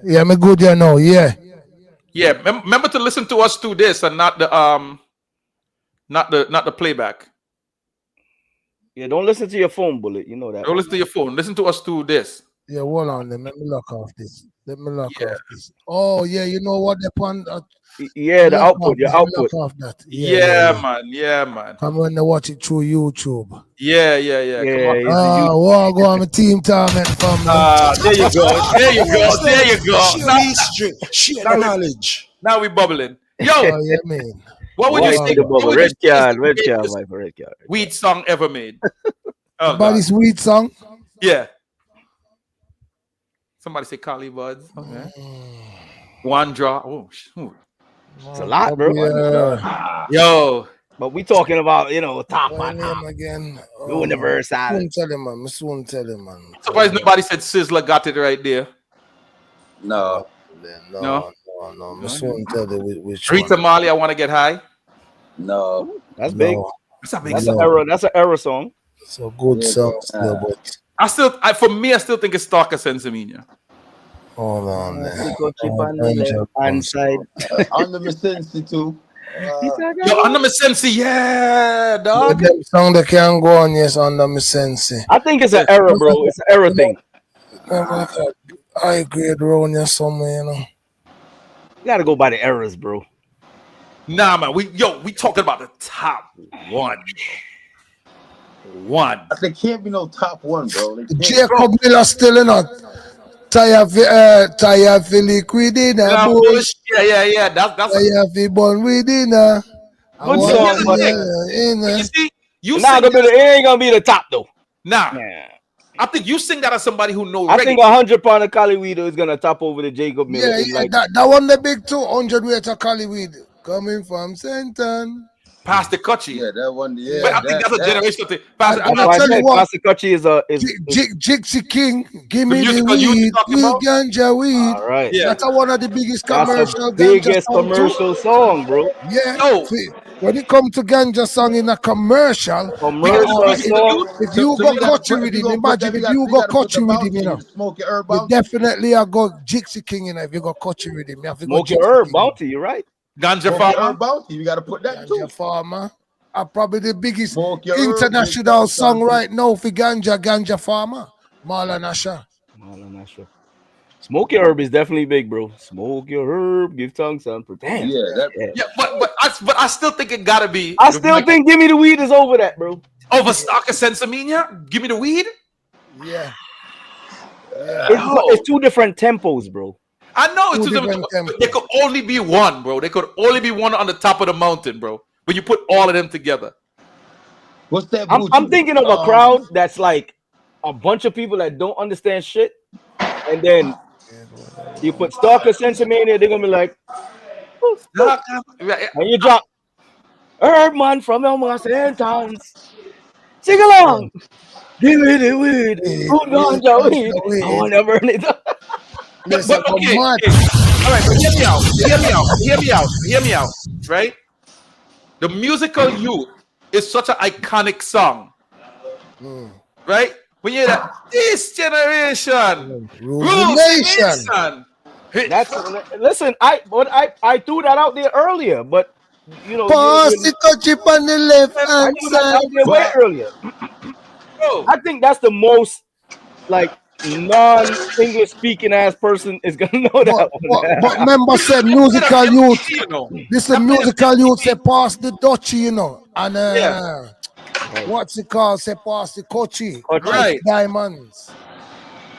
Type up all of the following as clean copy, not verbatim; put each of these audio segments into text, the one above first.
Yeah, me good, you know. Yeah. Yeah, remember to listen to us through this and not the playback. Yeah, don't listen to your phone, Bullet. You know that, Don't right? listen to your phone. Listen to us through this. Yeah, hold on then. Let me lock off this. Let me lock Yeah, off this. Oh, yeah, you know what? The pan, Yeah, the lock off output, your that. Lock output. off that. Yeah, yeah, yeah, yeah. man. Yeah, man. I'm going to watch it through YouTube. Yeah. Come Yeah, on. it's a you. Well, go on my team Torment family. There you go. There you go. There you go. Share the history. Share the Now we knowledge. now we bubbling. Yo, Oh, yeah, man. what would you White say? to the What bubble. would you Red say is card, the red card, greatest Viper, red card. weed song ever made? Oh God. Somebody's weed song. Yeah. Somebody say Collie Buds. Okay. One draw. Oh, shoot. It's a lot, bro. Yeah. Yo. But we talking about, top My on name top. again. Universal. Soon tell him, man. Soon tell him, man. Surprised nobody said Sizzler got it right there. No. No? No. Soon tell you which Rita one. Marley, I want to get high. No. That's big. No, That's a big That's song. an era. That's an era song. it's a good Yeah, song but, still, but For me, I still think it's Stalker Sensimania. hold on there. Go chip on the left hand side. On the Vicinity too. Yo, under my sense, yeah, dog. Them song that can go on, yes, under my sense. I think it's an era, bro. It's an era thing. I grade round here somewhere, you know. You gotta go by the eras, bro. Nah, man. We talking about the top one. There can't be no top one, bro. They can't- Jacob Miller still in on. Tire for liquid in a bush. Yeah. That's Tire for bun within a. Good song, but you see, you nah, sing it ain't gonna be the top though. nah. Yeah. I think you sing that as somebody who knows. I think 100 pound of Cali weed is gonna top over the Jacob Miller. Yeah, in like, that one the big 200 weight of Collyweed coming from Senton. past the Kutchi. Yeah, that one. Yeah, But I think that's a generational thing. Pastor, I'm that's why I tell you said what, Pastor Kutchi is Jixi King, give me the musical you weed, talking weed about? ganja weed. all right. Yeah. That's one of the biggest That's commercial the ganja biggest song too. commercial song, bro. Yeah. Yo. See, when it comes to ganja song in a commercial, Commercial song. if you go coachy with him, imagine if you go coachy with him, you know. Smoke your herb You out. definitely are go Jixi King, you know, if you go coachy with him. You have to go Smoke your Jixi herb, King. bounty. You're right. Ganja Smoke your Farmer. herb out. You got to put that too. Ganja Farmer are probably the biggest Smoke your herb, international big song dog. right now for Ganja Farmer. Marlon Asher. I'm not sure. Smoke your herb is definitely big, bro. Smoke your herb, give tongues on. Damn. Yeah, that. Yeah, but I still think it gotta be. I still think Give Me the Weed is over that, bro. over Stalker Sensimania. Give me the weed. Yeah. It's two different tempos, bro. I know it's Two two different different, but there could only be one, bro. There could only be one on the top of the mountain, bro. When you put all of them together. What's that? I'm thinking of a crowd that's like a bunch of people that don't understand shit, and then you put Stalker Sensimania, they're gonna be like, and you drop Herb Man from Elmer Sentence. Sing along. Give me the weed. Good ganja weed. I wanna burn it. Listen, But okay, mad. all right, but hear me out, right? The musical youth is such an iconic song, right? When you hear that, this generation, Rule Nation. That's listen. I threw that out there earlier, but you know, Pass the chip on the left I hand threw that side. out there way earlier. Bro, I think that's the most like non-English speaking ass person is gonna know that one. But remember, said musical youth. you know. This is musical youth. Say pass the Dutchy, you know, and Yeah. what's it called? Say pass the Kochi, Right. Diamonds.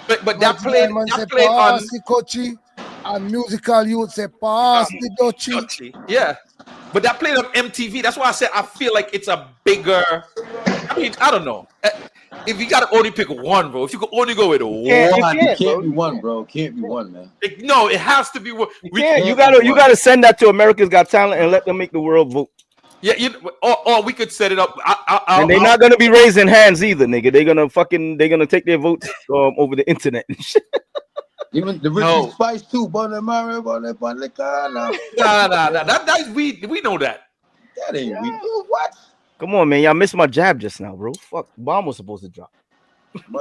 But that played on pass the Kochi, and musical youth say pass the Dutchy. Dutchy. Yeah. But that played on MTV. That's why I said I feel like it's a bigger. I mean, I don't know. If you gotta only pick one, bro. If you could only go with one, Can't be one, bro. Can't be one, man. no, it has to be one. You gotta send that to America's Got Talent and let them make the world vote. Yeah, or we could set it up. And they're not gonna be raising hands either, nigga. They're gonna take their votes over the internet and shit. Even the Richie Spice too. Nah. That we know that. That ain't we. What? Come on, man. Y'all missed my jab just now, bro. Fuck. Bomb was supposed to drop.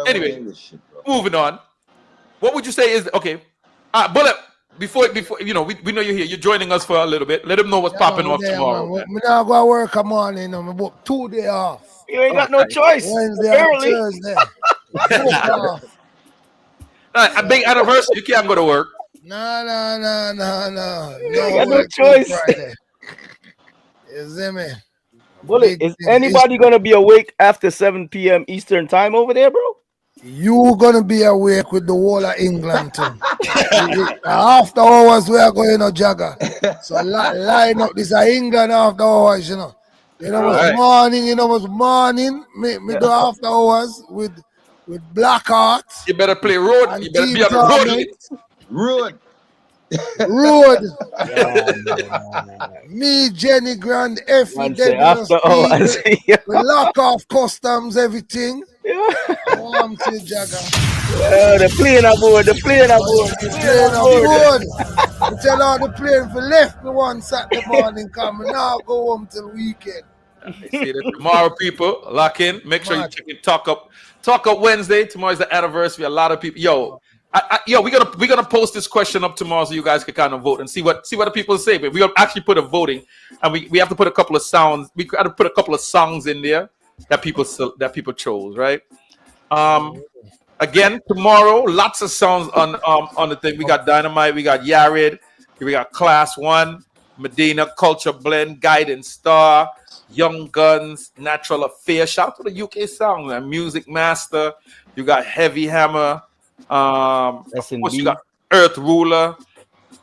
Anyway, moving on. What would you say is okay? Bullet. Before you know, we know you're here. You're joining us for a little bit. Let them know what's popping off tomorrow. Man. We now go to work a morning. I book 2 days off. You ain't got no choice. Wednesday Apparently. and Thursday. Book off. A big anniversary. You can't go to work. No. You got no choice. You see me? Bullet, is anybody gonna be awake after 7 p.m. Eastern time over there, bro? You gonna be awake with the whole of England too. After hours we are going to Jagger. So line up this is England after hours, you know. You know what's morning, me do after hours with Blackheart. You better play road. You better be on the Road. Me, Jenny Grand, Effie, After hours. we lock off customs, everything. I'm to Jagger. The plane aboard. The plane aboard. We tell all the plane for left me one Saturday morning, come now go home till weekend. See that tomorrow, people lock in. Make sure you check in. Talk up Wednesday. Tomorrow's the anniversary. A lot of people. We're gonna post this question up tomorrow so you guys can kind of vote and see what the people say. But we're gonna actually put a voting, and we have to put a couple of sounds. We got to put a couple of songs in there that people chose, right? Again tomorrow, lots of songs on the thing. We got Dynamite, we got Yared, we got Class 1, Medina, Culture Blend, Guiding Star, Young Guns, Natural Affair. Shout out to the UK song, man. Music Master. You got Heavy Hammer. Of course, you got Earth Ruler.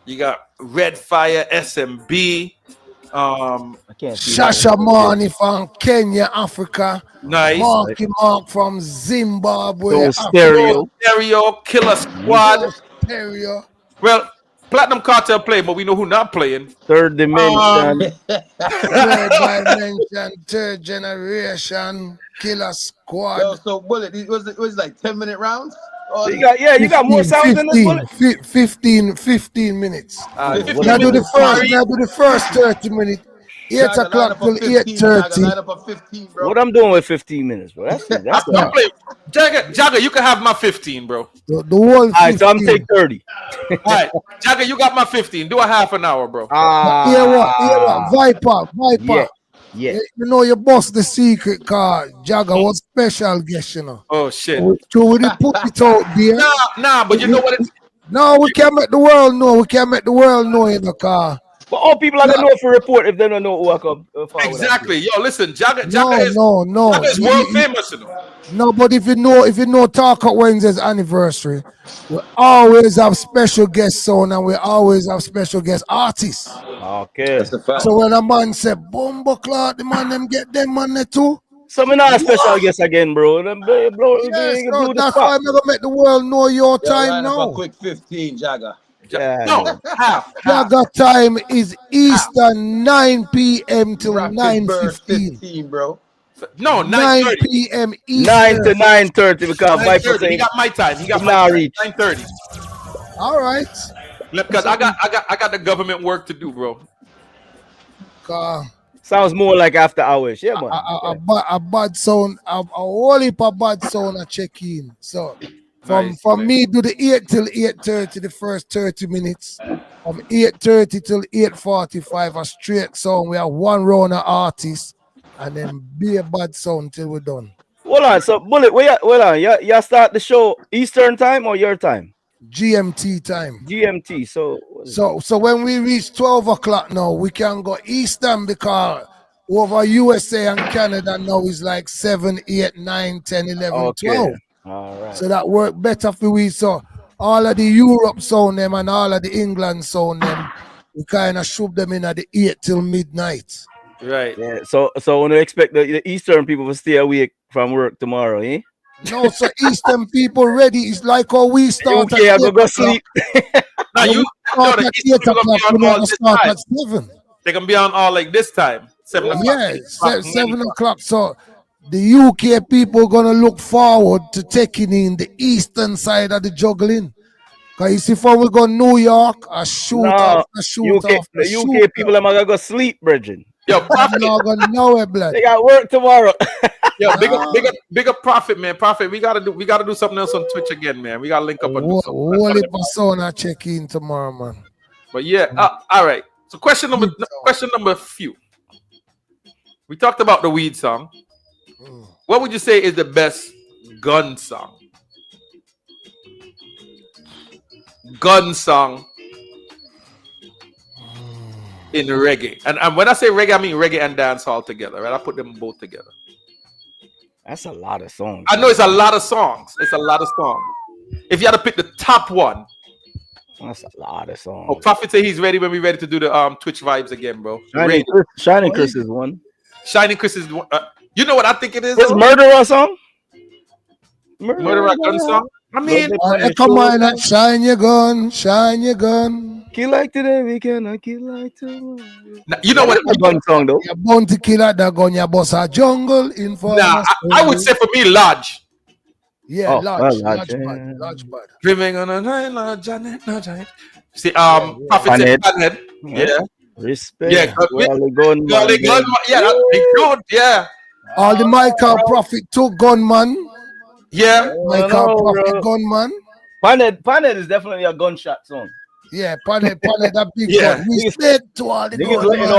You got Red Fire, SMB. Shasha Mani from Kenya, Africa. Nice. Marky Mark from Zimbabwe. Stereo, Killer Squad. Stereo. Well, Platinum Cartel play, but we know who not playing. Third Dimension. Third Dimension, Third Generation, Killer Squad. Yo, so Bullet, it was like 10-minute rounds. You got more sounds than this, Bullet. 15 minutes. Now do the first 30 minutes. 8 o'clock till 8:30. What I'm doing with 15 minutes, bro? That's I'm playing. Jagger, you can have my 15, bro. The whole 15. All right, so I'm take 30. All right, Jagger, you got my 15. Do a half an hour, bro. Hear what? Viper. Yeah. You know your boss the secret car. Jagger was special guest, you know. Oh shit. So we did put it out there. Nah, but you know what? No, we can't make the world know. We can't make the world know in the car. But all people are gonna know if we report if they don't know who I come. Exactly. Yo, listen, Jagger is no. Jagger is world famous, you know. No, but if you know Talk Up Wednesday's anniversary, we always have special guests on and we always have special guest artists. Okay. That's a fact. So when a man say Bumbo Clark, the man them get them man there too. So me not a special guest again, bro. Yes, so that's why I'm gonna make the world know your time now. A quick 15, Jagger. No, half. Jagger time is Eastern 9 p.m. till 9:15, bro. No, 9 9:30. p.m. Eastern. 9 to 9:30 because 9:30. He got my time. He got my 9:30. All right. Because I got the government work to do, bro. Sounds more like after hours. Yeah, man. A bad sound, a whole heap of bad sound a check in. So from me do the 8 till 8:30, the first 30 minutes. From 8:30 till 8:45, a straight sound. We have one round of artists, and then be a bad sound till we're done. Hold on, so Bullet, you start the show Eastern time or your time? GMT time. GMT. So when we reach 12 o'clock now, we can go Eastern because over USA and Canada now is like 7, 8, 9, 10, 11, 12. All right. So that work better for we. So all of the Europe sound them and all of the England sound them, we kind of shove them in at the 8 till midnight. Right. Yeah. So when you expect the Eastern people to stay awake from work tomorrow, eh? No, so Eastern people ready. It's like how we start at 8 go sleep. Now you start at 8 o'clock, we don't start at 7. They can be on all like this time. 7 o'clock. Yeah, 7 o'clock. So the UK people gonna look forward to taking in the eastern side of the juggling. Cause you see, before we go New York, a shoot off. The UK people are gonna go sleep, Bridget. Yo, I'm Prophet. not gonna know it, blood. They got work tomorrow. Yo, big up, Prophet, man. Prophet, we gotta do something else on Twitch again, man. We gotta link up and do something. Holy persona check in tomorrow, man. But yeah, all right. So question number few. We talked about the weed song. What would you say is the best gun song? Gun song in reggae. And when I say reggae, I mean reggae and dancehall together, right? I put them both together. That's a lot of songs. I know it's a lot of songs. It's a lot of songs. If you had to pick the top one. That's a lot of songs. Oh, Prophet say he's ready when we're ready to do the Twitch vibes again, bro. Shining Chris is one. Shining Chris is one. You know what I think it is? Is Murderer song? Murderer gun song? I mean, come on, and shine your gun, shine your gun. Kill like today, we cannot kill like tomorrow. You know what? A gun song though. You're bound to kill at that gun, your boss a jungle in for. Nah, I would say for me, Lodge. Yeah, Lodge bad. Dreaming on a night, Lodge, Janet. See, Prophet said Panhead. Yeah. Respect. Yeah, gun. Yeah, that's good. Yeah. All the Michael Prophet took gunman. Yeah. Michael Prophet gunman. Panhead is definitely a gunshot song. Yeah, Panhead, that big gun. Respect to all the niggas letting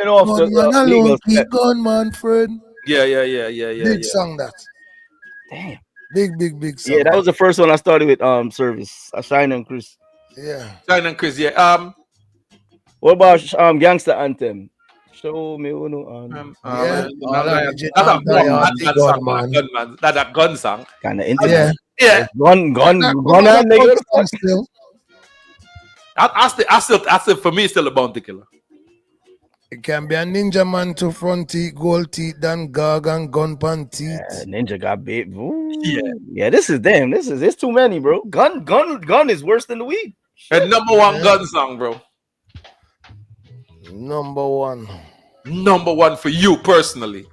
off gunman alone, keep gunman, friend. Yeah. Big song that. Damn. Big song. Yeah, that was the first one I started with service. Shining Chris. Yeah. Shining Chris, yeah. What about Gangster Anthem? Show me uno That's a gun song. Kind of intimate. Yeah. Gun nigga. Still. I still for me it's still a bounty killer. It can be a ninja man to front teeth, gold teeth, then gag and gun pan teeth. Ninja got big. Yeah. This is it's too many, bro. Gun is worse than the weed. And number one gun song, bro. Number one for you personally.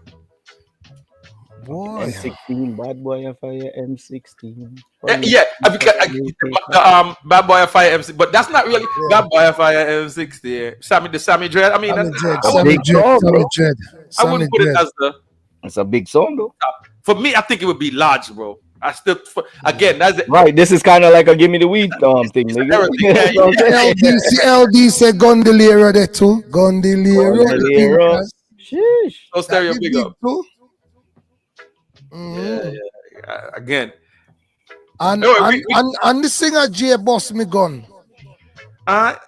Boy. M16, Bad Boy of Fire, M16. Yeah, Bad Boy of Fire MC, but that's not really Bad Boy of Fire M60. Sammy Dread. I mean, Sammy Dread. I wouldn't put it as it's a big song though. For me, I think it would be Large, bro. I still again that's it. Right. This is kind of like a give me the weed thing, nigga. LD said Gondoliero there too. Gondoliero. Sheesh. So stereo big up. Mm-hmm. Yeah. Again. And the singer J boss me gun. Well,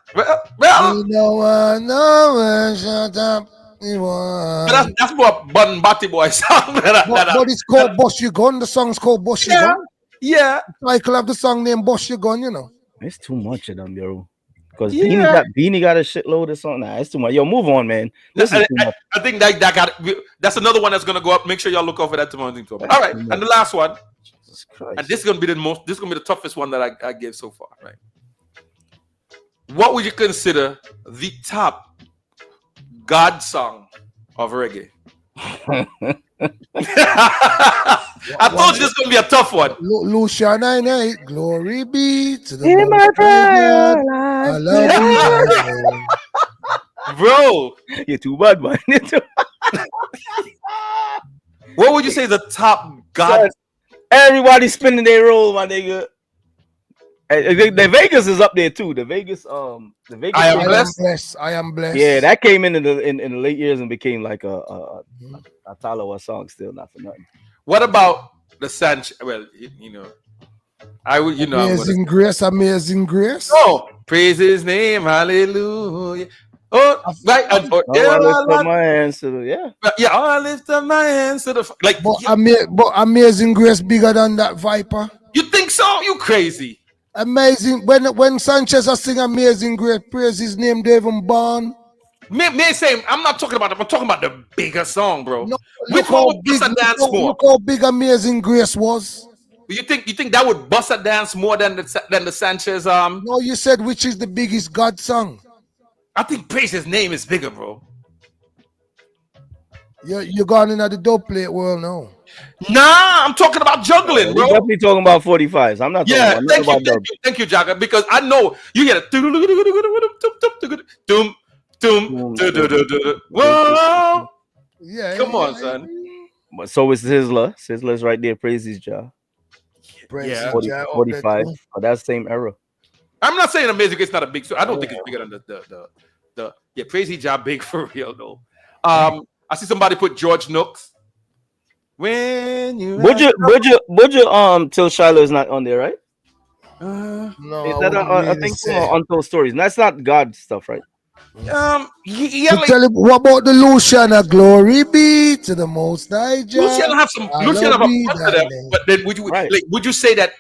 no, shut up. That's more Bun Batty Boy song. But it's called Boss Your Gun. The song's called Boss Your Gun. Yeah. Michael have the song named Boss Your Gun, you know. It's too much of them, yo. Because Beanie got a shitload of song. Nah, it's too much. Yo, move on, man. This is too much. I think that's another one that's gonna go up. Make sure y'all look out for that tomorrow. All right, and the last one. Jesus Christ. And this is gonna be the toughest one that I gave so far, right? What would you consider the top God song of reggae? I told you this is gonna be a tough one. Lucia 98, glory be to the In my prayer I love you. Bro, you're too bad, man. what would you say is the top God? Everybody spinning their role, my nigga. The Vegas is up there too. The Vegas. I am blessed. I am blessed. Yeah, that came in the late years and became like a Talawa song. Still not for nothing. What about the Sanchez? Well, you know, I would. You know, Amazing Grace. Amazing Grace. Oh, praise His name, hallelujah. Oh, right. I lift up my hands to the I lift up my hands to the like. But Amazing Grace bigger than that Viper. You think so? You crazy? Amazing. When Sanchez sing Amazing Grace, praise his name, they even born. Me saying I'm not talking about. I'm talking about the bigger song, bro. No, Which one would bust a dance more? Look how big Amazing Grace was. You think that would bust a dance more than the Sanchez? No, you said which is the biggest God song. I think praise His name is bigger, bro. You're gone into the dope plate world now. Nah, I'm talking about juggling, bro. We're definitely talking about 45s. I'm not talking about thank you, Jagger, because I know you get a doom. Whoa. Yeah, Come on, son. But so is Sizzler. Sizzler's right there. Praises Jah. Praise Yeah. the Jah up there 45. too. Oh, that same era. I'm not saying Amazing Grace not a big story. I don't think it's bigger than the Crazy Job big for real though. I see somebody put George Nooks. When you Till Shiloh is not on there, right? No, Is I that wouldn't I really think say. Untold Stories. That's not God stuff, right? yeah, To like tell him, what about the Luciana? Glory be to the Most High Jah. Luciano have some Luciano have a Hallowed be bunch of thy them, name. but then would you say that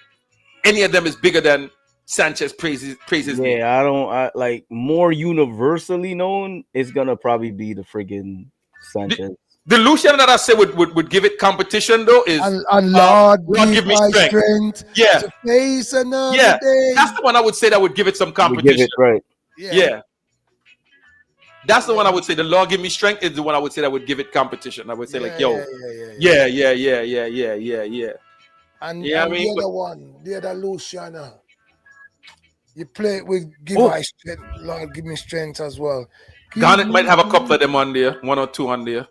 any of them is bigger than Sanchez praises me? Yeah, I like more universally known. It's gonna probably be the friggin' Sanchez. The Luciano that I say would give it competition though is And Lord, Lord give give me my strength. strength Yeah, to face another yeah. day. That's the one I would say that would give it some We give competition. it right. Yeah. That's the one I would say. The Lord give me strength is the one I would say that would give it competition. I would say like, yo, yeah. And, Yeah, I and mean, the other one, the other Luciana. You play it with give Oh. my strength, Lord, give me strength as well. Garnet might have a couple of them on there, one or two on there.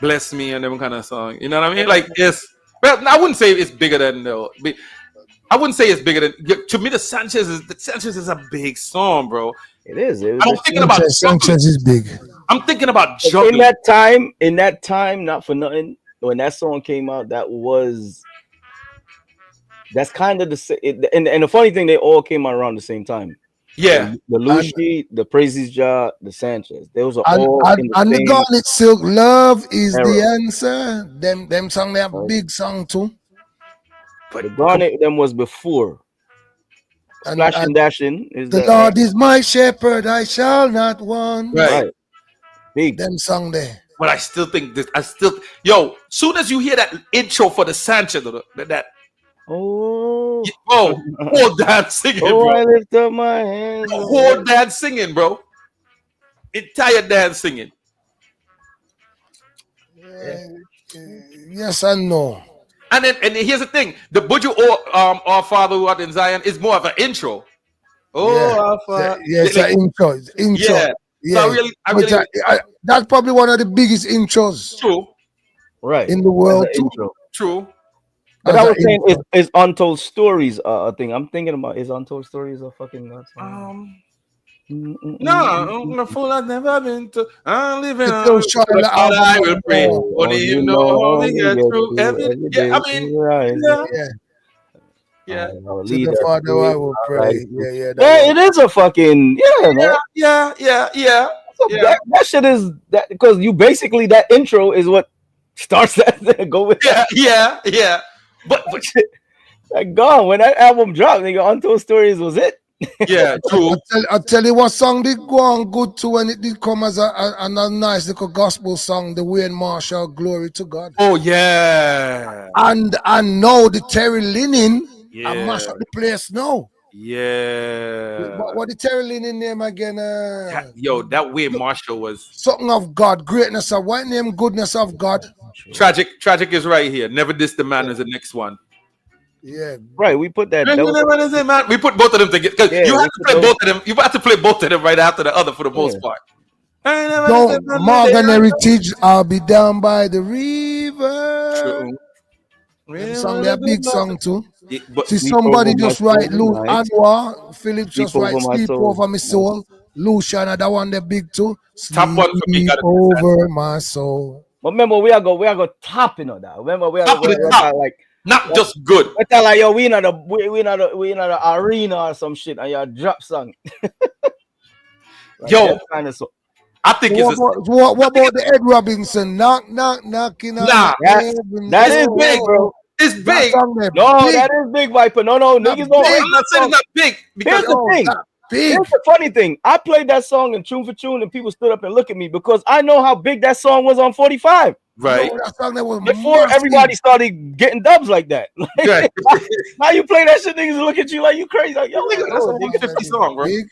Bless me and them kind of song. You know what I mean? Like it's well, I wouldn't say it's bigger than I wouldn't say it's bigger than to me. The Sanchez is a big song, bro. It is. I'm thinking about Sanchez is big. I'm thinking about in juggling. that time, not for nothing. When that song came out, that's kind of and the funny thing, they all came out around the same time. Yeah, The Lucy, the Praises Jah, the Sanchez. Those are And, all and, in the and the same Garnet Silk, love is era. the answer. Them song, they are big song too. The Garnet them was before. And, Splash and and Dashing is the that Lord is my shepherd, I shall not want. right. Big. Them song there. But I still think this. Soon as you hear that intro for the Sanchez, that whole dad singing, bro. I lift up my hands. The whole dad singing, bro. Entire dad singing. Yes and no. And here's the thing: the Buju or our Father who art in Zion is more of an intro. Our Father. It's an intro. It's intro. Yeah. So I really that's probably one of the biggest intros true. Right. in the world. As an intro. True. But I was saying is Untold Stories a thing. I'm thinking about is Untold Stories a fucking No, I'm a fool I've never been to. I'm living on Still short of the album. I will pray. Only you know how we get through every day. I mean, yeah. To the Father I will pray. Yeah. It is a fucking man. Yeah. That shit is that because you basically that intro is what starts that go with Yeah. But like gone when that album dropped, nigga, Untold Stories was it. Yeah, true. I tell you what song did go on good too when it did come as a nice little gospel song, the Wayne Marshall, Glory to God. Oh yeah. And now the Terry Linen Yeah. and mash up the place now. Yeah. What the Terry Linen name again? That way Marshall was Something of God, greatness of what name? Goodness of God. tragic. Tragic is right here. Never Diss the Man is the next one. Yeah. Right, we put that. We put both of them together because you have to play both of them. You have to play both of them right after the other for the most part. No, Morgan Heritage, I'll be down by the river. True. Them song, they're big song too. But See somebody Over just My write Soul, Lou right? Anwar, Phillips Sleep just write Over My Sleep Soul. Over My Soul. Luciana, that one they're big too. Top one for me, Sleep gotta be over my soul. But remember, we are go top in that. Remember, we are Top of the top. like not just good. we tell like yo, we in the arena or some shit, and you drop song. Like, Yo, kind of so. I think What about the Ed Robinson? Knocking on Nah, the heaven That is door. big, bro. it's That big. song there No, big. that is big, Viper. No, niggas don't. I'm not saying it's not big because Here's the thing. Big. Here's the funny thing. I played that song in tune for tune, and people stood up and looked at me because I know how big that song was on 45. right. No, that song there was Before massive. everybody started getting dubs like that. Right. Now you play that shit, niggas look at you like you crazy. Like, yo, Nigga, that's a nigga, 150 song, bro. Big.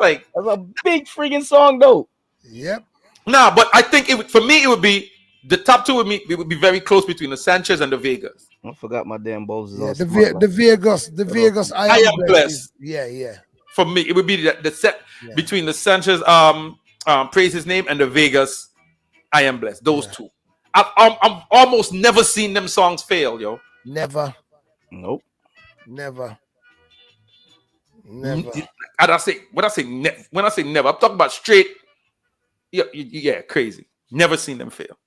Like, that's a big freaking song, though. Yep. nah, but I think for me it would be the top two with me. It would be very close between the Sanchez and the Vegas. I forgot my damn balls. Yeah, the Vegas. I am blessed. Yeah. for me, it would be the set between the Sanchez praise his name and the Vegas I am blessed. Those two. I've almost never seen them songs fail, yo. Never. Nope. Never. And when I say never, I'm talking about straight. Yeah, crazy. Never seen them fail.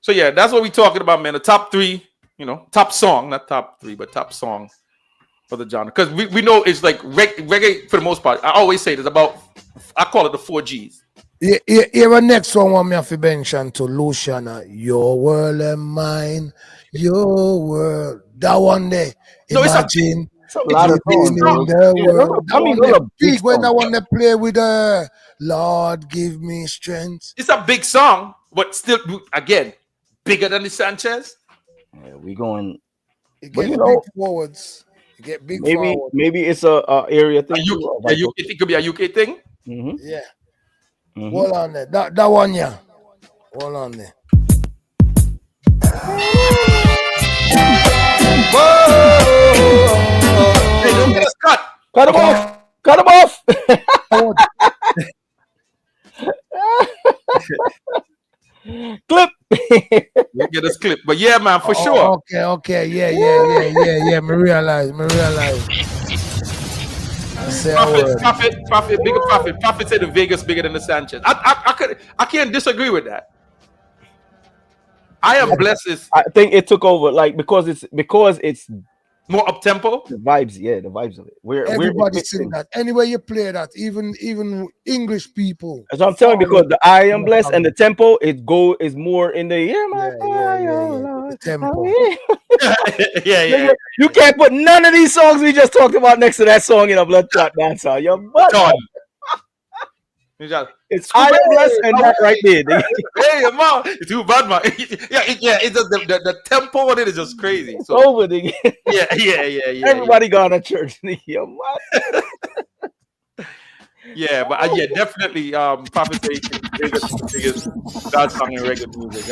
So yeah, that's what we're talking about, man. The top 3, top song, not top 3, but top song for the genre. Because we know it's like reggae for the most part. I always say this about, I call it the 4 Gs. Here, next one me have to mention to Luciana. Your world and mine, your world. That one there. Imagine. It's a lot of songs. In the world. Big when I want to play with Lord, give me strength. It's a big song, but still, again, bigger than the Sanchez. Yeah, we going. It gets big forwards. You get big forwards. Maybe it's a area thing. It could be a UK thing. Mm-hmm. Yeah. Mm-hmm. Hold on there. That one, yeah. Hold on there. Hey, don't get us cut. Cut him off. Cut him off. Clip. You get us clip. But yeah, man, for sure. Okay. Yeah. Me realize. Prophet, bigger Prophet. Prophet said the Vegas bigger than the Sanchez. I can't disagree with that. I am blessed. I think it took over, like because it's more up tempo. The vibes of it. Everybody sing that. Anywhere you play that, even English people. As I'm telling you, because the I am blessed and the tempo is more in the the tempo. Yeah. You can't put none of these songs we just talked about next to that song in a blood clot dance hall. You're done. It's I am blessed and that right there. Hey, man, it's too bad, man. It's just the tempo on it is just crazy. It's over, nigga. Yeah. Everybody gone to church, nigga. Yeah, but definitely. Prophet biggest God song in reggae music.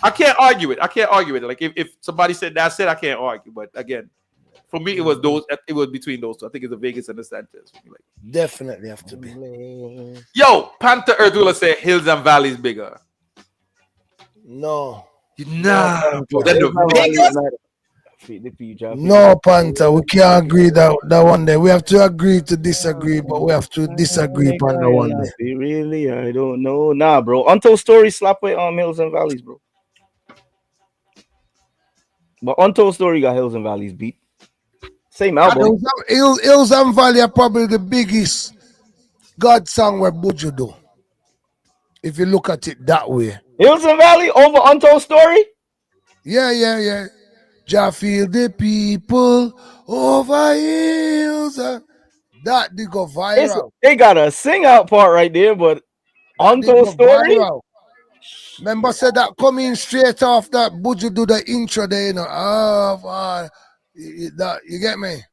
I can't argue it. Like if somebody said that's it, I can't argue. But again, for me, it was between those two. I think it's the Vegas and the Sanchez. Like, definitely have to be. Yo, Panther Erdula said Hills and Valleys bigger. No. Nah. Then the Vegas. No, Panther, we can't agree that one day. We have to agree to disagree, but we have to disagree on the one day. Really, I don't know. Nah, bro. Untold Story slap with Hills and Valleys, bro. But Untold Story got Hills and Valleys beat. Same album. Hills and Valley are probably the biggest God song where Buju do. If you look at it that way. Hills and Valley over Untold Story? Yeah. Jah feel the people over hills. That they go viral. They got a sing out part right there, but Untold Story. Viral. Remember, said that coming straight off that Buju do the intro there, you get me?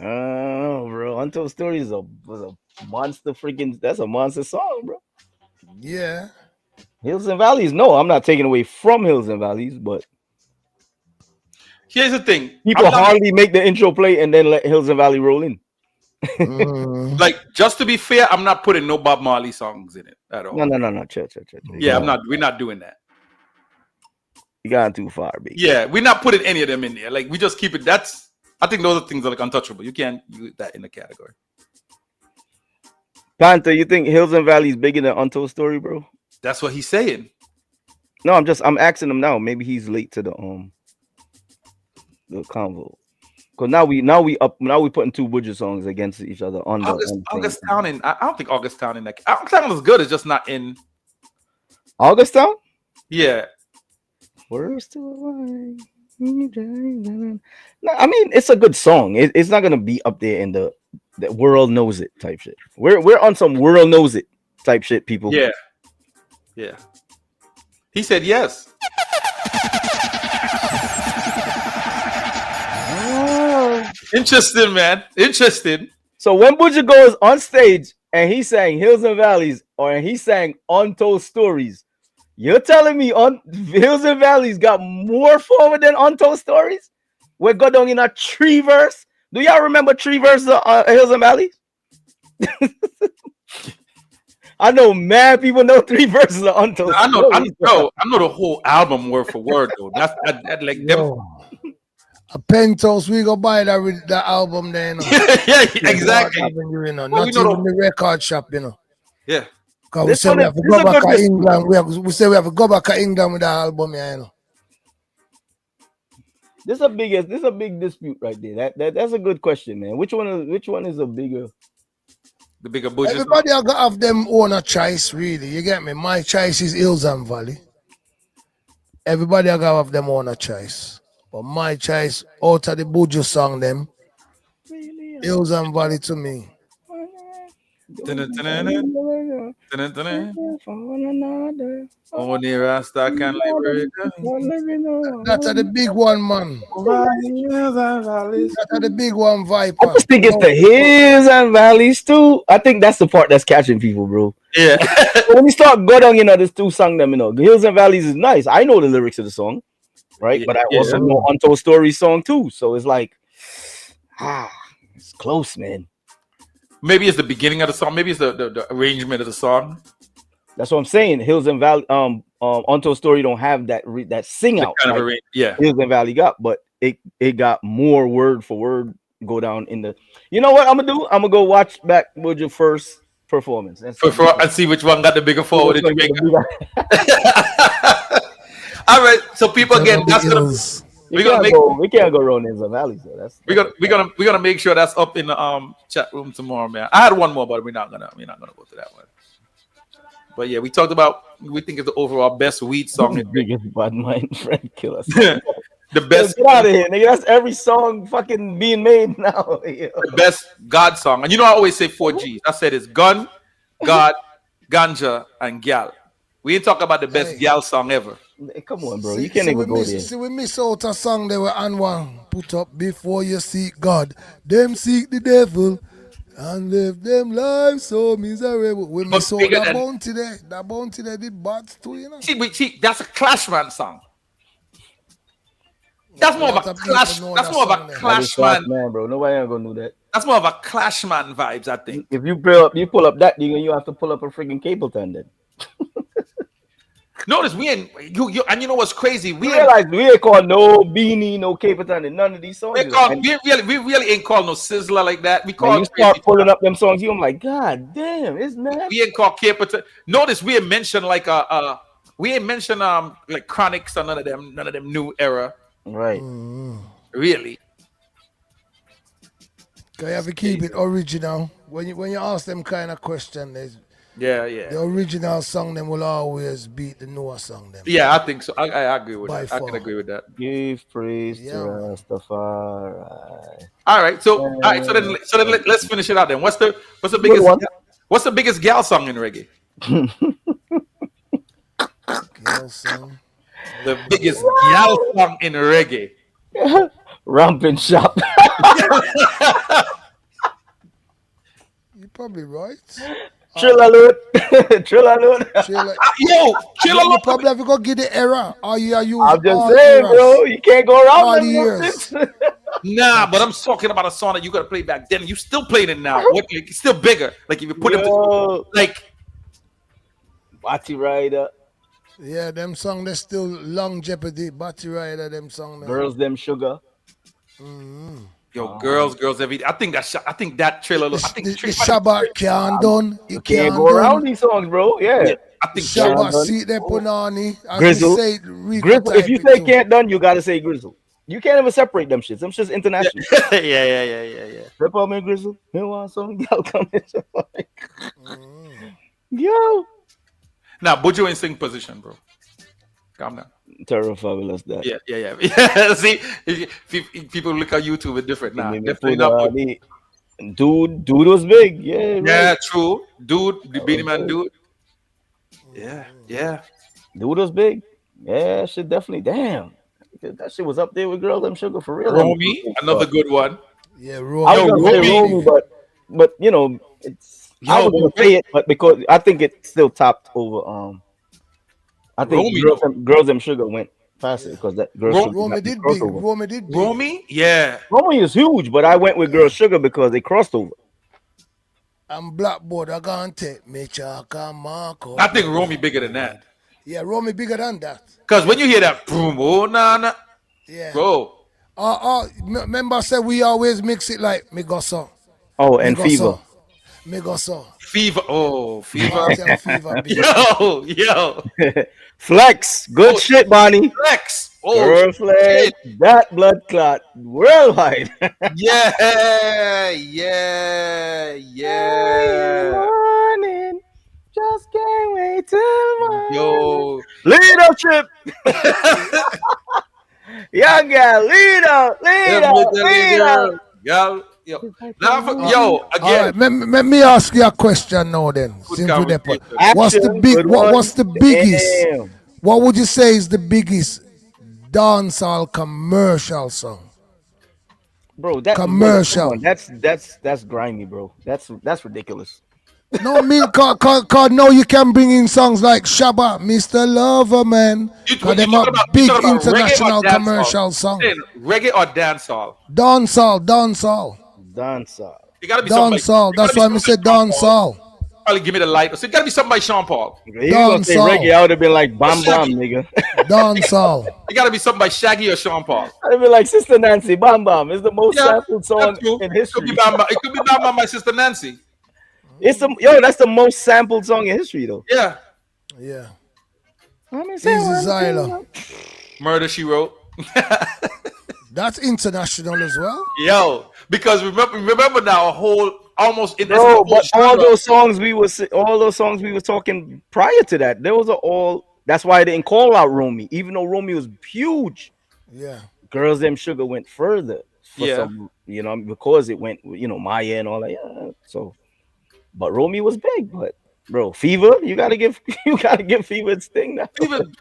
Oh, bro. Untold Story was a monster freaking. That's a monster song, bro. Yeah. Hills and Valleys. No, I'm not taking away from Hills and Valleys, but here's the thing. People hardly make the intro play and then let Hills and Valley roll in. Like, just to be fair, I'm not putting no Bob Marley songs in it at all. No. Chill. Yeah, we're not doing that. You got too far, baby. Yeah, we're not putting any of them in there. Like, we just keep it. I think those are things that are like untouchable. You can't use that in the category. Panther, you think Hills and Valley is bigger than Untold Story, bro? That's what he's saying. No, I'm asking him now. Maybe he's late to the convo. Because now we putting two Buju songs against each other on August Town. I don't think August Town in that. August Town is good. It's just not in August Town. Yeah. Words to a line. No, I mean it's a good song. It's not gonna be up there in the world knows it type shit. We're on some world knows it type shit, people. Yeah. He said yes. Interesting, man. Interesting. So when Buju goes on stage and he sang Hills and Valleys or he sang Untold Stories, you're telling me Hills and Valleys got more forward than Untold Stories? We're going down in a 3 verse Do y'all remember 3 verses of Hills and Valleys? I know mad people know 3 verses of Untold I know, Stories. I know the whole album word for word though. That's like them. Yo, a penthouse, we go buy that album there, you know. Yeah, exactly. You know. Well, Not even the record shop, you know. Yeah. Because we say we have to go back to England. We say we have to go back to England with that album, yeah, you know. This is a big dispute right there. That's a good question, man. Which one is a bigger? The bigger budget. Everybody are gonna have them own a choice, really. You get me? My choice is Hills and Valley. Everybody are gonna have them own a choice. But my choice out of the Buju song them, Hills and Valley to me. Only Rasta can liberate. That's the big one, man. That's the big one, Viper. I just think it's the Hills and Valleys too. I think that's the part that's catching people, bro. Yeah. When you start go down, there's 2 songs them, the Hills and Valleys is nice. I know the lyrics of the song, right? But I also know Untold Story song too. So it's like, it's close, man. Maybe it's the beginning of the song. Maybe it's the arrangement of the song. That's what I'm saying. Hills and Valley, Untold Story don't have that sing out. Kind of yeah. Hills and Valley got, but it got more word for word go down in the. You know what I'm gonna do? I'm gonna go watch back Buju first performance and see which one got the bigger forward. All right, so people again, that's gonna. We can't go around Hills and Valleys though. We're gonna make sure that's up in the chat room tomorrow, man. I had one more, but we're not gonna go to that one. But yeah, we talked about we think it's the overall best weed song. The biggest bad mind friend killer. The best. Get out of here, nigga. That's every song fucking being made now. The best God song, and I always say 4 G's. I said it's gun, God, ganja, and gal. We ain't talk about the best gal song ever. Come on, bro. You can't even go there. See, we miss out a song they were Anwan put up before you seek God. Them seek the devil and live them lives so miserable. We miss out that bounty there. That bounty there did bad too, you know. See, that's a Clashman song. That's more of a clash. That's more of a Clashman, man, bro. Nobody ain't gonna do that. That's more of a Clashman vibes, I think. If you pull up that, you have to pull up a freaking Capleton then. Notice we ain't you and you know what's crazy? We ain't called no Beanie, no Capleton in none of these songs. We really ain't called no Sizzler like that. We call you start pulling up them songs, I'm like, God damn, it's mad. We ain't called Capleton. Notice we ain't mentioned like like Chronics or none of them new era. Right. Really. You have to keep it original. When you ask them kind of question, the original song them will always beat the newer song them. Yeah, I think so. I agree with that. I can agree with that. Give praise to Rastafari. All right, so then let's finish it out then. What's the biggest gal song in reggae? Gal song. The biggest gal song in reggae. Ramping Shop. You're probably right. Trill alert. Yo, you probably have to go get the error. I'm just saying, bro. You can't go around all the years. Nah, but I'm talking about a song that you gotta play back then. You still playing it now. It's still bigger. Like if you put it like Batty Rider. Yeah, them song they still long jeopardy. Batty Rider, them song. Girls, them sugar. Mm-hmm. Yo, girls, every. I think that trailer. The Shabbat can't done. You can't go around these songs, bro. Yeah. I think Shabbat see them punani. Grizzle. Grizzle. If you say can't done, you gotta say Grizzle. You can't even separate them shits. Them shits international. Yeah. Rip up me Grizzle. You want some gal coming? Yo. Now, Buju ain't sing position, bro. Calm down. Terror fabulous that. Yeah. See, people look at YouTube, it's different now. Definitely not. Dude was big. Yeah. Yeah, true. Dude, the Beanie Man dude. Yeah. Dude was big. Yeah, shit definitely. Damn. That shit was up there with Girl Them Sugar for real. Romy, another good one. Yeah, Romy. I was gonna say Romy, but it's I was gonna say it, but because I think it still topped over I think Girls Them Sugar went Faster Yeah. because that Girl Sugar Romy got the did big. crossover. Romy did big. Romy, yeah. Romy is huge, but I went with Girl Sugar because they crossed over. And Blackboard, I gonna take me chalk and mark I up think my Romy bigger than blackboard. that. Yeah, Romy bigger than that. Because when Yeah, you hear that boom, oh nah nah, yeah. bro, Remember I said we always mix it like me go so, Oh, me and go Fever. so, me go so. fever, oh fever, Party and fever big. yo, Flex. Good oh shit, Bonnie. flex, oh Girl Flex. shit, That blood clot worldwide. yeah, yeah, Early yeah, morning. Just can't wait till morning. yo. Leadership. Young girl. Leader. Let Leader. me tell you, Leader. girl, yo. Now, Uh, yo, all again, right, let me ask you a question now then. good Since we there, conversation. what's the Action. big? Good one. What's the biggest? Damn. What would you say is the biggest dancehall commercial song? Bro, that brother, come Commercial. on. That's grimy, bro. That's ridiculous. No, I mean, cause now you can bring in songs like Shabba, Mr. Lover, man. Cause When them are you big talking about reggae or international dancehall? commercial song. Saying reggae or dancehall? Dancehall. Dancer. It gotta be somebody. Dancehall. It gotta That's be why I somebody said Sean Paul. dancehall. Probably give me the light. So it gotta be somebody Sean Paul. If you gonna say reggae, I would have been like Or Bam Bam, Shaggy. nigga. Dancehall. It gotta be somebody Shaggy or Sean Paul. I'd have been like Sister Nancy, Bam Bam. It's the most Yeah, sampled song that's true. in It could be history. Bamba. It could be Bamba, my sister Nancy. That's the most sampled song in history, though. Yeah, Yeah. Let me say Easy one Zyla. thing. Murder She Wrote. That's international as well. Yo, because remember now a whole almost in this Bro, whole but all genre. those songs we were talking prior to that, those are all. That's why I didn't call out Romy, even though Romy was huge. Yeah. Girls Them Sugar went further for Yeah. some, because it went, Maya and all that. Yeah, so, but Romy was big. But bro, Fever, you gotta give Fever its thing now. Even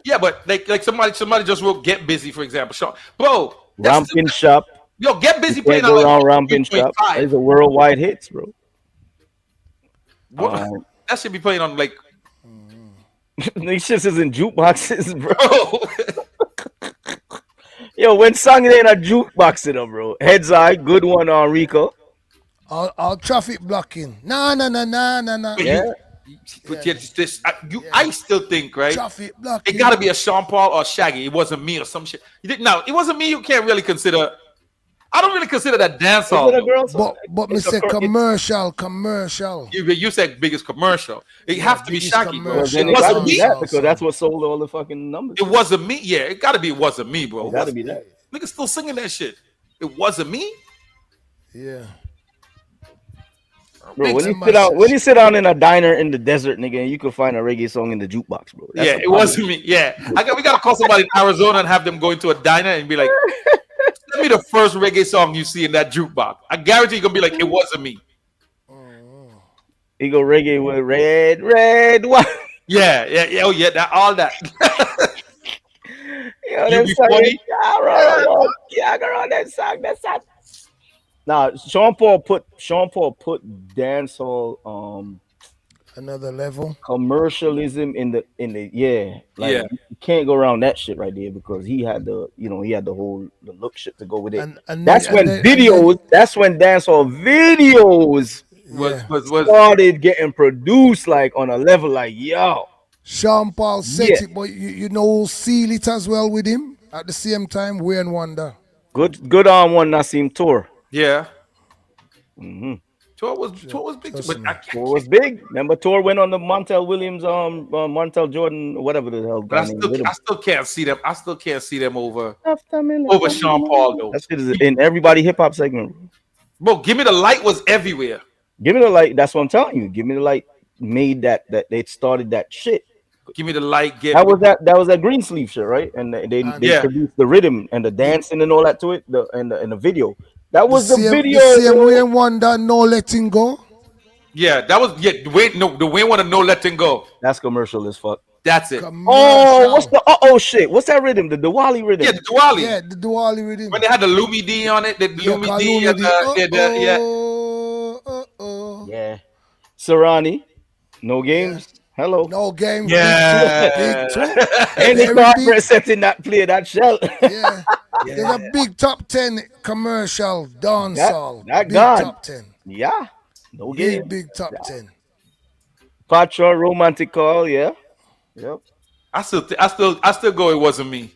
yeah, but like somebody just wrote Get Busy, for example. Bro, that's Ramping Shop, yo, Get Busy you playing can't on go like wrong. Ramping Shop, 3.5. it's a worldwide hits, bro. What? That should be playing on like These shits is in jukeboxes, bro. bro. Yo, when song it ain't a jukebox in them, bro. Heads Eye, good one on Rico. All traffic blocking. Nah. Yeah. I still think, right? Traffic It blocking. got to be a Sean Paul or Shaggy. It wasn't me or some shit. Now, it wasn't me. You can't really consider. I don't really consider that Is dancehall. it a girl song? But me It's a say cor- commercial. You said biggest commercial. It have to be biggest Shaggy, bro. Well, commercial. then It it gotta wasn't be me. that because that's what sold all the fucking numbers. It wasn't me. Yeah, it got to be. It wasn't me, bro. It gotta be that. Niggas still singing that shit. It wasn't me. Yeah. Bro, Big when you sit down in a diner in the desert, nigga, and you can find a reggae song in the jukebox, bro. That's Yeah, a it problem. wasn't me. Yeah, we gotta call somebody in Arizona and have them go into a diner and be like, "Send me the first reggae song you see in that jukebox." I guarantee you're gonna be like, "It wasn't me." He go reggae with red wine. Yeah. Oh yeah, all that. Yo, You them be song, funny? I go on that song. That's that. Now, Sean Paul put dancehall Another level. commercialism in the like Yeah. you can't go around that shit right there because he had the whole the look shit to go with it. And That's when videos. That's when dancehall videos Was started getting produced like on a level like yo. Sean Paul set Yeah. it, but you know seal it as well with him at the same time. Wayne Wonder. Good on one Nassim tour. yeah. Mm-hmm. Tour was big, Trust but me. Tour was big. Remember, Tour went on the Montel Williams, Montel Jordan, whatever the hell guy named with him. I still can't see them. I still can't see them over Over Sean Paul though. That shit is in everybody hip hop segment. Bro, Give Me the Light was everywhere. Give me the light. That's what I'm telling you. Give me the light. Made that they started that shit. Give Me the Light. That was that green sleeve shit, right? And they Yeah. produced the rhythm and the dancing and all that to it. And the video. That was the video. The same bro. Wayne Wonder, no letting go. Yeah, that was the Wayne want to know letting go. That's commercial as fuck. That's it. Oh, what's the shit? What's that rhythm? The Diwali rhythm. Yeah, the Diwali. Yeah, the Diwali rhythm. When they had the Lumi D on it, the Lumi called D Lumi and D. yeah. Oh. Yeah. Sarani, no games. Hello. No game. Yeah. Big two. Any Very corporate big. setting that play that shell. Yeah. There's a big top 10 commercial dancehall. that Big gone. top 10. Yeah. No game. Big top 10. Patra romantic call. Yeah. Yep. I still go. It wasn't me.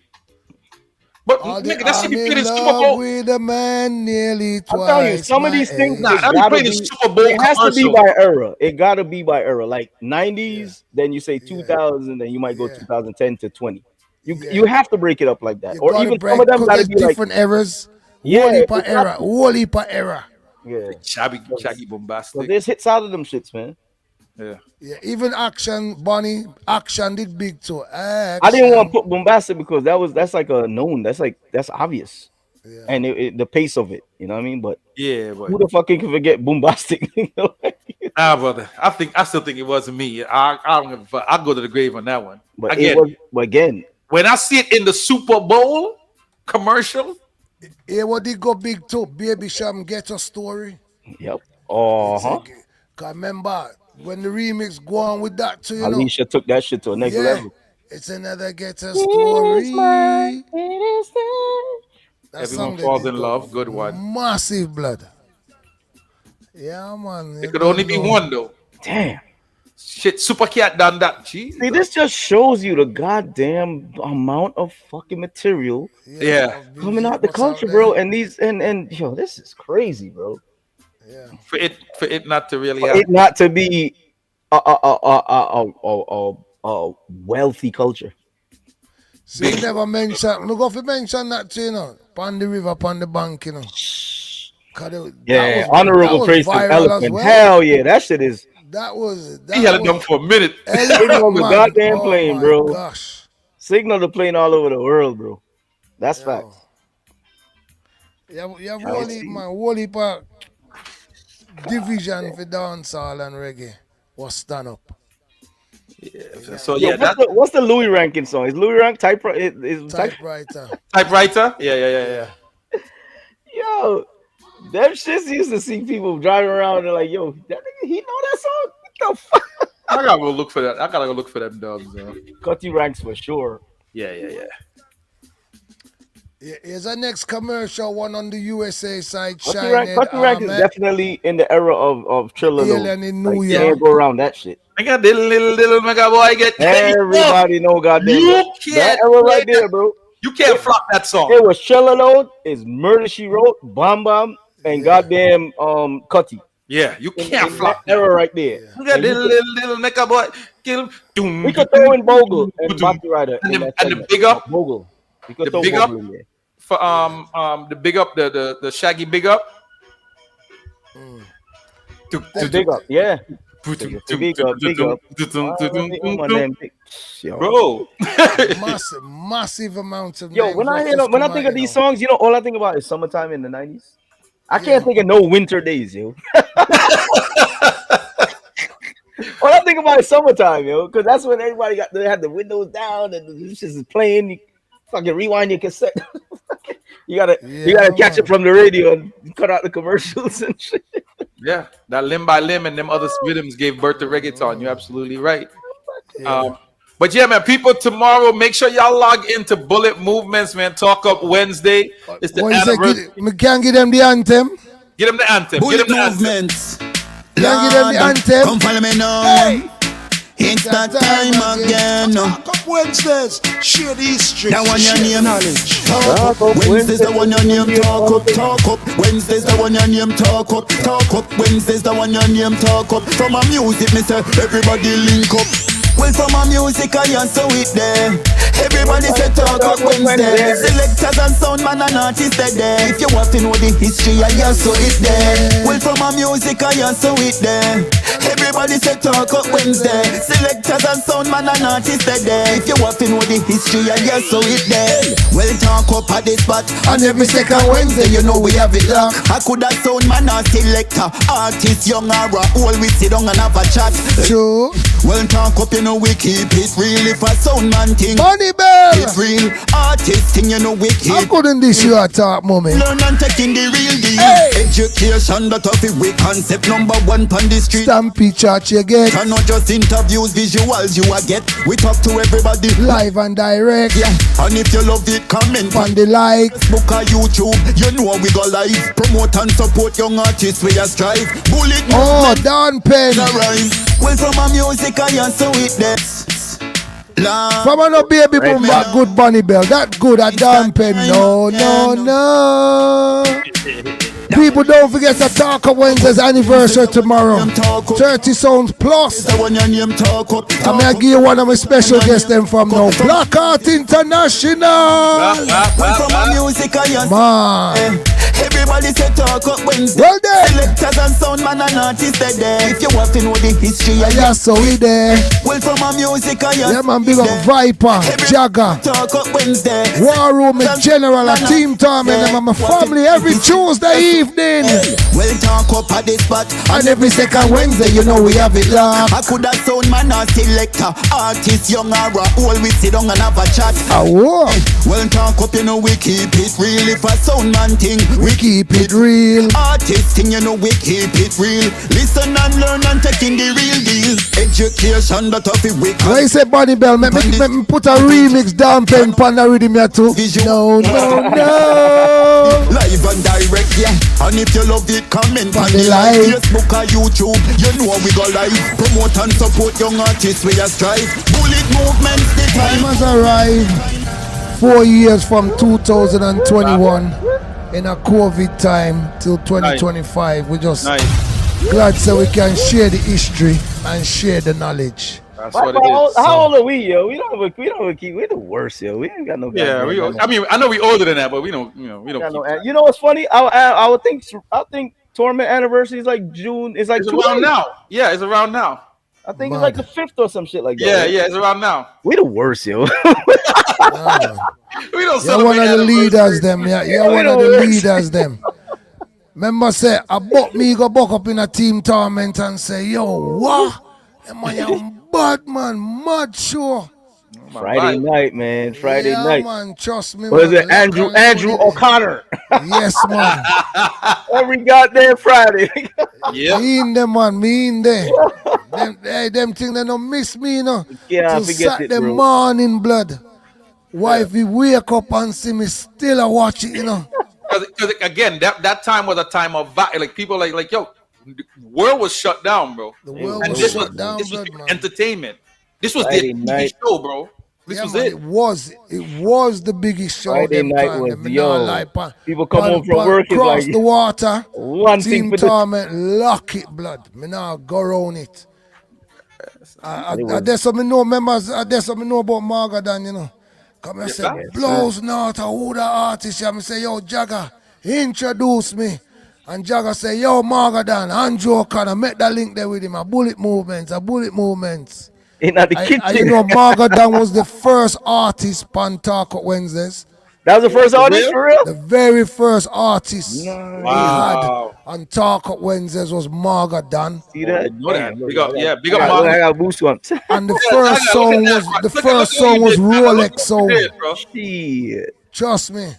But nigga, that should I'm be played in in Super love Bowl. with a man nearly twice. I'm telling you, some of these things, Nah, it that be gotta played in be. Super Bowl It has to be commercial. by era. It gotta be by era. Like 90s, then you say 2000, then you might go 2010 to 20. You have to break it up like that, You or gotta even break, some of them gotta there's be like different eras. Yeah, Whole heap of exactly. era. Whole heap of era. yeah. Shaggy So bombastic. there's hits out of them shits, man. Yeah. Yeah, even Action, Bonnie, Action did big too. I didn't want to put bombastic because that's like a known. That's obvious, Yeah. and the pace of it. You know what I mean? But Yeah, but who the fuck can forget bombastic? nah, brother. I still think it wasn't me. I don't give a fuck. I'll go to the grave on that one. But Again, it was again. when I see it in the Super Bowl commercial, Yeah, what did go big too? Baby Sham Get a Story. Yep. Cause remember when the remix go on with that too, you know. Alicia took that shit to a next level. It's another Get a Story. That Everyone song they Falls did in go Love. Good one. Massive blood. Yeah, man. It could only be one though. Damn. Shit, Super Cat done that. Jesus. See, this just shows you the goddamn amount of fucking material Yeah. coming out the country, bro. And these and yo, this is crazy, bro. Yeah. For it not to really For happen. it not to be a wealthy culture. So you never mention. Look off you mention that too, you know. Pon the river, pon the bank, you know. Yeah, honorable praise to Elephant. Well. Hell yeah, that shit is. That was. He held it down for a minute. Signal the goddamn plane, bro. Gosh. Signal the plane all over the world, bro. That's facts. You have whole heap, man. Whole heap of division for dancehall and reggae was stand up. Yeah. So Yo, yeah, what's the Louis ranking song? Is Louis rank typewriter? Typewriter. typewriter. Yeah. Yo, them shits used to see people driving around and like, yo, that nigga, he know that song? What the fuck? I gotta go look for that. I gotta go look for them dubs. Cutty ranks for sure. Yeah. Yeah, here's our next commercial one on the USA side. Cutty rank is definitely in the era of Triller. Alien in New Like, York. can't go around that shit. I got little mega boy get Everybody know goddamn. You that can't era play right there, bro. You can't flop that song. It was Triller Load, is Murder She Wrote, Bam Bam, and goddamn Cutty. Yeah, you can't flop that era right there. You got little mega boy. We could throw in Bogle and Bobby Ryder and the big up Bogle. We could the throw big up Bogle in there. for the big up the Shaggy big up. The big up, yeah. Big up. Bro. massive amounts of. Yo, when I think of these songs, you know, all I think about is summertime in the 90s. I can't think of no winter days, yo. All I think about is summertime, yo, because that's when everybody they had the windows down and this is playing. You fucking rewind your cassette. you gotta catch it from the radio and cut out the commercials and shit. Yeah, that Limb by Limb and them other rhythms gave birth to reggaeton. You're absolutely right. But yeah, man, people, tomorrow, make sure y'all log into Bullet Movements, man. Talk Up Wednesday. It's the anniversary. We can't give them the anthem. Get them the anthem. Bullet Get them the Movements. Can't give them the anthem. Come follow me now. Hey. It's that time again. Talk up Wednesdays, share the history. That one your share name. knowledge. Talk up. Wednesdays the one your name. Talk up. Wednesdays the one your name. Talk up. Wednesdays the one your name. Talk up. From a music, me say everybody link up. Well, from a music I answer it there. Everybody say talk up Wednesday. Selectors and sound man and artists there. If you want to know the history, I answer it there. Well, from a music I answer it there. Everybody say talk up Wednesday. Selectors and sound man and artists there. If you want to know the history, I answer it there. Well, talk up at this spot. And every second Wednesday, you know we have it locked. I could have sound man or selector, artist, young or old. We sit down and have a chat. True. Well, talk up, you know we keep it real. If a sound man thing, Money Bell. it's real. Artist thing, you know we How keep. couldn't this you a talk moment? Learn and taking the real deal. Hey. Education, that of it, we concept number one on the street. Stampede. VIP charge you get. And not just interviews, visuals you a get. We talk to everybody Live and direct. Yeah, and if you love it, comment on the like. Facebook or YouTube, you know we go live. Promote and support young artists we a strive. Bullet Oh, Don Pen. Well, from my music I answer with this. From a no baby boom back good Bunny Bell. That good at Don Pen. No. People don't forget to talk of Wednesday's anniversary tomorrow. 30 sounds plus. I'm gonna give you one of my special guests them from now. Black Art International. Man. Everybody say talk up Wednesday. Well then. Selectors and sound man and artists they there. If you want to know the history, yeah, so we there. Well, from my music, yeah, man, big up Viper, Jagger, talk up Wednesday. War Room, General, a Team Torment, and my family every Tuesday evening. Well, talk up at this spot. And every second Wednesday, you know we have it locked. I could have sound man or selector, artist, young or old, we sit down and have a chat. Well, talk up, you know we keep it real. If a sound man thing, we keep it real. Artist thing, you know we keep it real. Listen and learn and take in the real deal. Education that of it we can. Why you say Bunny Bell? Make me put a remix down pen pan the rhythm here too. No. Live and direct, yeah. And if you love it, comment on the live. Facebook or YouTube, you know we go live. Promote and support young artists we a strive. Bullet movement, the time has arrived. 4 years from 2021 in a COVID time till 2025. We just glad so we can share the history and share the knowledge. That's what it is. How old are we, yo? We don't keep. We're the worst, yo. We ain't got no. Yeah, I mean, I know we older than that, but we don't. We don't. You know what's funny? I would think. I think Torment anniversary is like June. It's like around now. Yeah, it's around now. I think it's like the 5th or some shit like that. Yeah, it's around now. We the worst, yo. We don't. You're one of the leaders, them. Yeah, you're one of the leaders, them. Remember, say, I bought me go buck up in a Team Torment and say, yo, what? Am I bad man, mad sure. Friday night, man. Friday night. Man, trust me. Was it Andrew O'Connor? Yes, man. Every goddamn Friday. Yeah. Me in them, man. Me in there. them things they don't miss me, you know. Yeah, to Saturday morning, blood. Wife, we wake up and see me still a watch it, you know. Because again, that time was a time of like people like yo, the world was shut down, bro. The world was shut down. This was entertainment. This was the biggest show, bro. This was it. It was the biggest show. Friday night was people come home from work across like, the water. One Team thing Torment, lock it, blood. Me now go round it. There's some know members. There's some know about Margadan, you know. Come and say, blows not who the artist. I say, yo, Jagger, introduce me. And Jagger say, yo, Margadan, Andrew O'Connor, make that link there with him. A bullet movements. In the kitchen. You know, Margadan was the first artist on Talk Up Wednesdays. That was the first artist for real? The very first artist he had on Talk Up Wednesdays was Margadan. See that? Big up Margadan. I got boost one. And the first song was Rolex Soul. Shit. Trust me.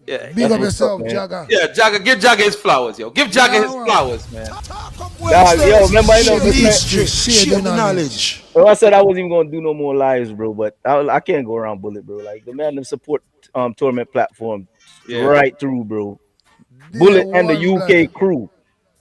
Yeah, big up yourself, Jagger. Yeah, Jagger, give Jagger his flowers, yo. Give Jagger his flowers, man. Yo, remember I know share the knowledge. Well, I said I wasn't even gonna do no more lives, bro. But I can't go around Bullet, bro. Like the man that support Torment platform right through, bro. Bullet and the UK crew.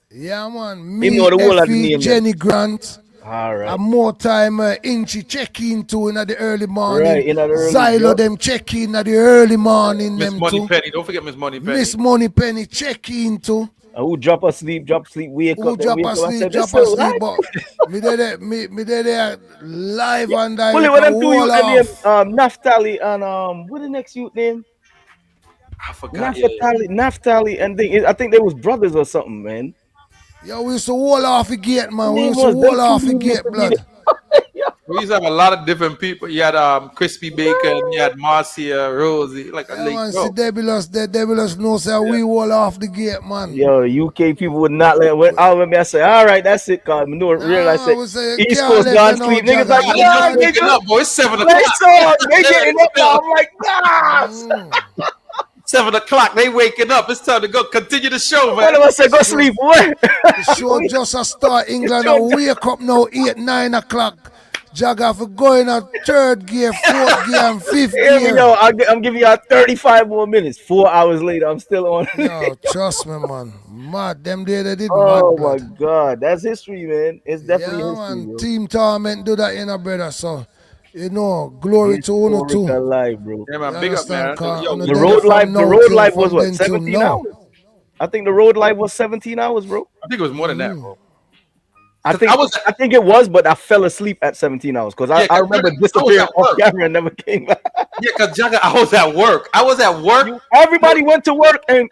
Yeah, man. Me, know the whole of the name, Jenny Grant. All right. And more time Inchy check in too in the early morning. Right, in the early Xylo them check in the early morning. Miss them Money too. Penny, don't forget Miss Money Penny. Miss Money Penny check in too. Who drop asleep, wake Who up. drop asleep, but me there live and direct. Well, what I'm doing, Naftali and what the next youth name? I forgot. Naftali, and I think they was brothers or something, man. Yo, we used to wall off the gate, man. We used to wall off the gate, blood. We used to have a lot of different people. You had Crispy Bacon, you had Marcia, Rosie, like a man, see Debulous knows how we wall off the gate, man. Yo, UK people would not let I say, all right, that's it, cause no realize that East Coast gone sleep. Niggas like, nah, nigga, up, boy, it's 7 o'clock. They getting up now. I'm like, nah. 7 o'clock. They waking up. It's time to go. Continue the show, One man. of us said, go sleep. What? The show just a start. England a wake up now 8, 9 o'clock. Jagger for going a third gear, fourth gear, and fifth Hear me, gear. yo. I'm giving y'all 35 more minutes. 4 hours later, I'm still on. Yo, trust me, man. Mad. Them day they did Oh mad my blood. God, that's history, man. It's definitely Yeah, history, man. bro. Team Torment do that in a brother. So, glory to Uno Historic too. alive, bro. Yeah, man. You Big up, man. understand? Cause Yo, on The dead road from life, the now road till life was from what, then till 17 now. hours? I think the road life was 17 hours, bro. I think it was more than that, bro. I think I was- I think it was, but I fell asleep at 17 hours because Yeah, I remember I was disappearing at off work. camera and never came back. Yeah, because Jagger, I was at work. Everybody went to work and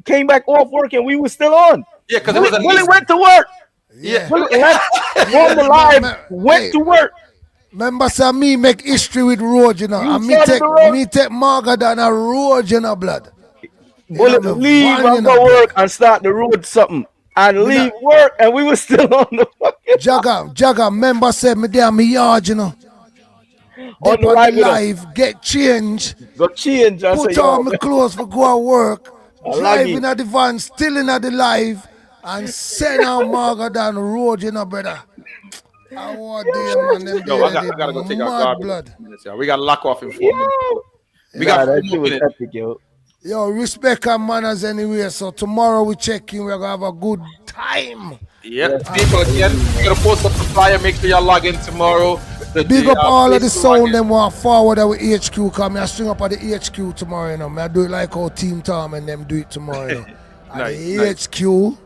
came back off work and we were still on. Yeah, because it was at Willie least. went to work. Yeah. Willie left, on the live, went to work. Remember, say me make history with road, you know. You And me started take the road. me take Margaret down a road, you know, blood. Bullet me leave van, you and know, go work blood. and start the road something and Me leave not- work and we were still on the fucking Jagger, member said me there me yard, you know. on Dip the on live the with us. live, get change, Go change and say, put yo, on my clothes for go to work, I driving like at the van, still in at the live, and send out Margaret down the road, you know, brother. I want them, man. Them Yo, day I they did gotta go take our mad garbage. blood. We got to lock off in 4 minutes. yo. We got 4 that more shit was minutes. epic, yo. Yo, respect and manners anyway. So tomorrow we check in. We're gonna have a good time. Yep. People, again, we're going to post up the flyer. Make sure y'all log in tomorrow. Big up all of the place to log sound in. them want forward our HQ. Come I string up at the HQ tomorrow, you know. I do it like how Team Tom and them do it tomorrow, you know. At the Nice. HQ.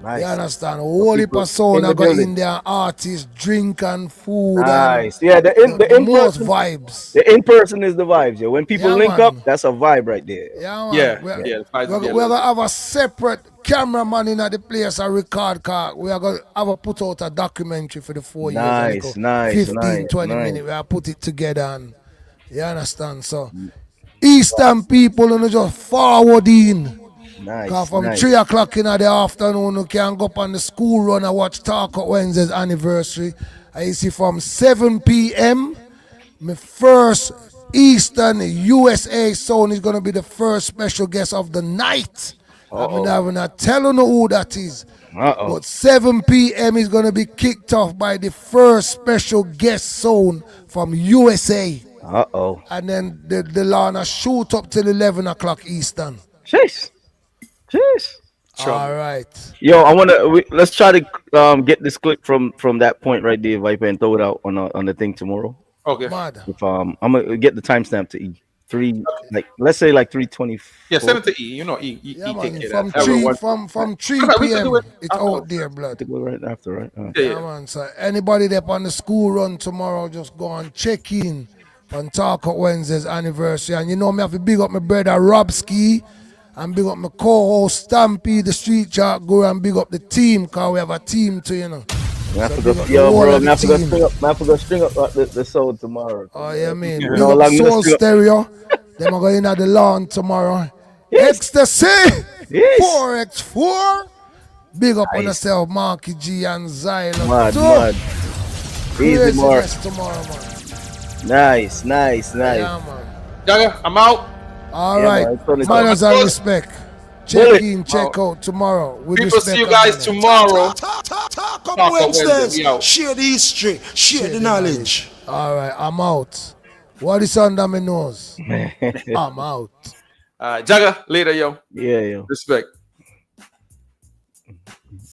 Nice. You understand? Whole heap people of sound in I the go building. in there, artists, drink and food. Nice. Yeah, the And the in most person, vibes. the in person is the vibes, yo. When people Yeah, link up, man. that's a vibe right there. Yeah, man. Yeah, We're, yeah, the vibes we're, will be a we're little gonna have a separate cameraman in at the place a record car. We are gonna have a put out a documentary for the 4 years. Nice, and go nice, 15, nice, 20 nice. minutes. We are put it together and you understand. So Eastern people you know, just forward in. Nice. Cause from Nice. 3 o'clock in the afternoon, you can go up on the school run and watch Talk Out Wednesday's anniversary. And you see from 7 p.m., my first Eastern USA sound is going to be the first special guest of the night. I'm not telling you who that is. Uh-oh. But 7 p.m. is going to be kicked off by the first special guest sound from USA. Uh-oh. And then the line shoot up till 11 o'clock Eastern. Jeez. Jeez. All right. Yo, let's try to get this clip from that point right there, Viper, and throw it out on the thing tomorrow. Okay. Mad. If I'm gonna get the timestamp to E3, like let's say like 3:20. Yeah, send it to E. You know, E Yeah, take man. care From of that. 3 Everyone- from 3 Okay, we can p.m. do it It's after. out there, blood. To go right after, right? Yeah, Yeah, yeah. man. So anybody that on the school run tomorrow, just go and check in on Talk Out Wednesday's anniversary. And you know me have to big up my brother Robski and big up my co-host Stampy, the street chat guru, and big up the team, cause we have a team too, you know. I have to big go, up the yo, whole bro, of the I have to go team. string up the soul tomorrow. Oh yeah, man. You Big know, up like me to Soul string up- Stereo. Them are going at the lawn tomorrow. Yes. Ecstasy Yes. 4x4. Big up on Nice. yourself, Marky G and Xylo. Mad, Too. mad. Easy, Mark. Craziness tomorrow, man. Nice. Yeah, man. Jagger, I'm out. All Yeah, right. man, it's only Manners time. and respect. Check Bullet. in, check out tomorrow. With People respect see you and guys manners. tomorrow. Talk Talk up Out Wednesdays. Wednesday, yo. Share the history. Share the knowledge. All right, I'm out. What is under my nose? I'm out. Jagger, later, yo. Yeah, yo. Respect.